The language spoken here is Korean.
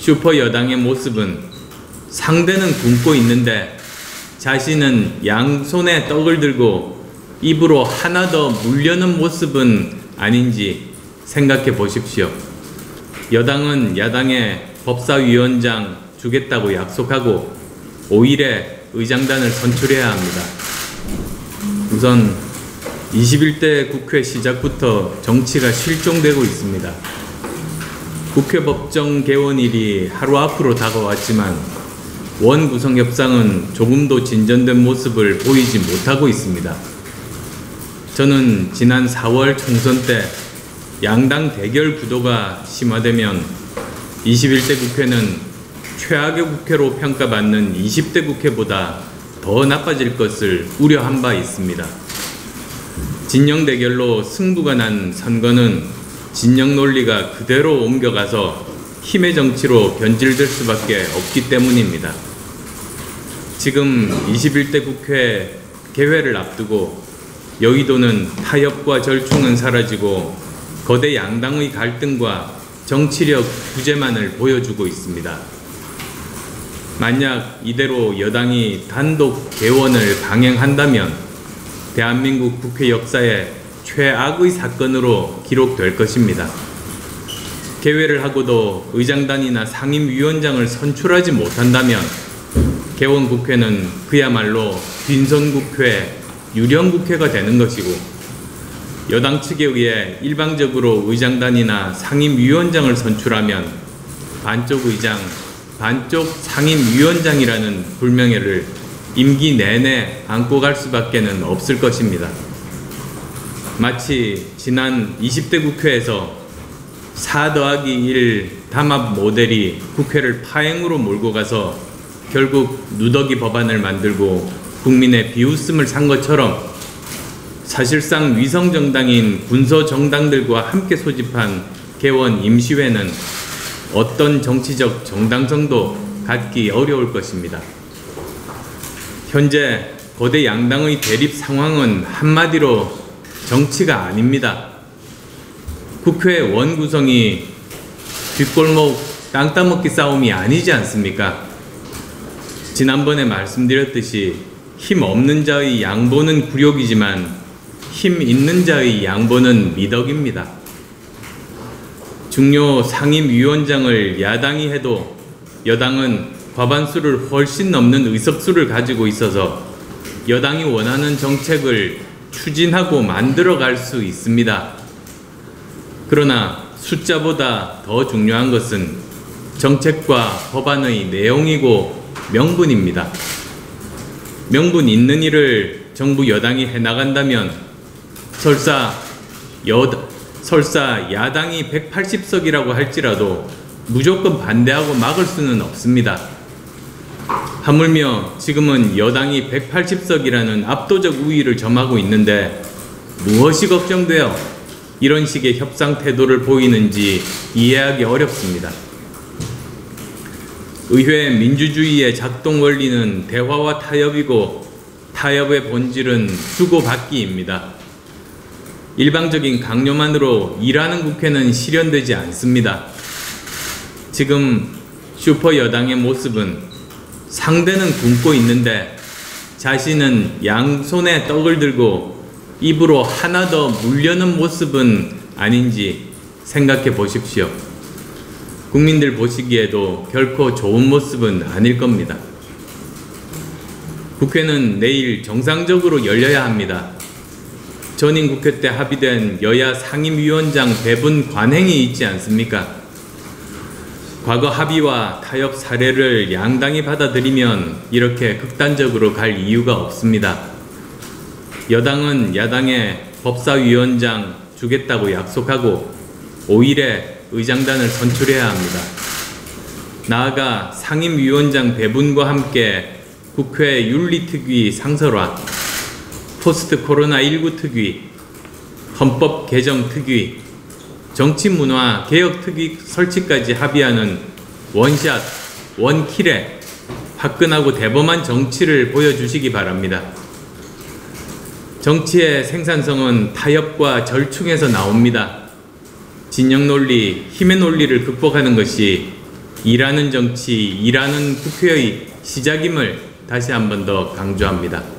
슈퍼 여당의 모습은 상대는 굶고 있는데 자신은 양손에 떡을 들고 입으로 하나 더 물려는 모습은 아닌지 생각해 보십시오. 여당은 야당의 법사위원장 주겠다고 약속하고 5일에 의장단을 선출해야 합니다. 우선 21대 국회 시작부터 정치가 실종되고 있습니다. 국회 법정 개원일이 하루 앞으로 다가왔지만 원구성 협상은 조금도 진전된 모습을 보이지 못하고 있습니다. 저는 지난 4월 총선 때 양당 대결 구도가 심화되면 21대 국회는 최악의 국회로 평가받는 20대 국회보다 더 나빠질 것을 우려한 바 있습니다. 진영 대결로 승부가 난 선거는 진영 논리가 그대로 옮겨가서 힘의 정치로 변질될 수밖에 없기 때문입니다. 지금 21대 국회 개회를 앞두고 여의도는 타협과 절충은 사라지고 거대 양당의 갈등과 정치력 부재만을 보여주고 있습니다. 만약 이대로 여당이 단독 개원을 강행한다면 대한민국 국회 역사의 최악의 사건으로 기록될 것입니다. 개회를 하고도 의장단이나 상임위원장을 선출하지 못한다면 개원 국회는 그야말로 빈손 국회, 유령 국회가 되는 것이고 여당 측에 의해 일방적으로 의장단이나 상임위원장을 선출하면 반쪽 의장, 반쪽 상임위원장이라는 불명예를 임기 내내 안고 갈 수밖에는 없을 것입니다. 마치 지난 20대 국회에서 4+1 담합 모델이 국회를 파행으로 몰고 가서 결국 누더기 법안을 만들고 국민의 비웃음을 산 것처럼 사실상 위성정당인 군소정당들과 함께 소집한 개원 임시회는 어떤 정치적 정당성도 갖기 어려울 것입니다. 현재 거대 양당의 대립 상황은 한마디로 정치가 아닙니다. 국회 원구성이 뒷골목 땅 따먹기 싸움이 아니지 않습니까? 지난번에 말씀드렸듯이 힘 없는 자의 양보는 굴욕이지만 힘 있는 자의 양보는 미덕입니다. 중요 상임위원장을 야당이 해도 여당은 과반수를 훨씬 넘는 의석수를 가지고 있어서 여당이 원하는 정책을 추진하고 만들어갈 수 있습니다. 그러나 숫자보다 더 중요한 것은 정책과 법안의 내용이고 명분입니다. 명분 있는 일을 정부 여당이 해나간다면 설사 야당이 180석이라고 할지라도 무조건 반대하고 막을 수는 없습니다. 하물며 지금은 여당이 180석이라는 압도적 우위를 점하고 있는데 무엇이 걱정되어 이런 식의 협상 태도를 보이는지 이해하기 어렵습니다. 의회 민주주의의 작동 원리는 대화와 타협이고 타협의 본질은 주고받기입니다. 일방적인 강요만으로 일하는 국회는 실현되지 않습니다. 지금 슈퍼 여당의 모습은 상대는 굶고 있는데 자신은 양손에 떡을 들고 입으로 하나 더 물려는 모습은 아닌지 생각해 보십시오. 국민들 보시기에도 결코 좋은 모습은 아닐 겁니다. 국회는 내일 정상적으로 열려야 합니다. 전임 국회 때 합의된 여야 상임위원장 배분 관행이 있지 않습니까? 과거 합의와 타협 사례를 양당이 받아들이면 이렇게 극단적으로 갈 이유가 없습니다. 여당은 야당의 법사위원장 주겠다고 약속하고 5일에 의장단을 선출해야 합니다. 나아가 상임위원장 배분과 함께 국회 윤리특위 상설화, 포스트 코로나19 특위, 헌법 개정 특위, 정치문화 개혁 특위 설치까지 합의하는 원샷, 원킬에 화끈하고 대범한 정치를 보여주시기 바랍니다. 정치의 생산성은 타협과 절충에서 나옵니다. 진영 논리, 힘의 논리를 극복하는 것이 일하는 정치, 일하는 국회의 시작임을 다시 한 번 더 강조합니다.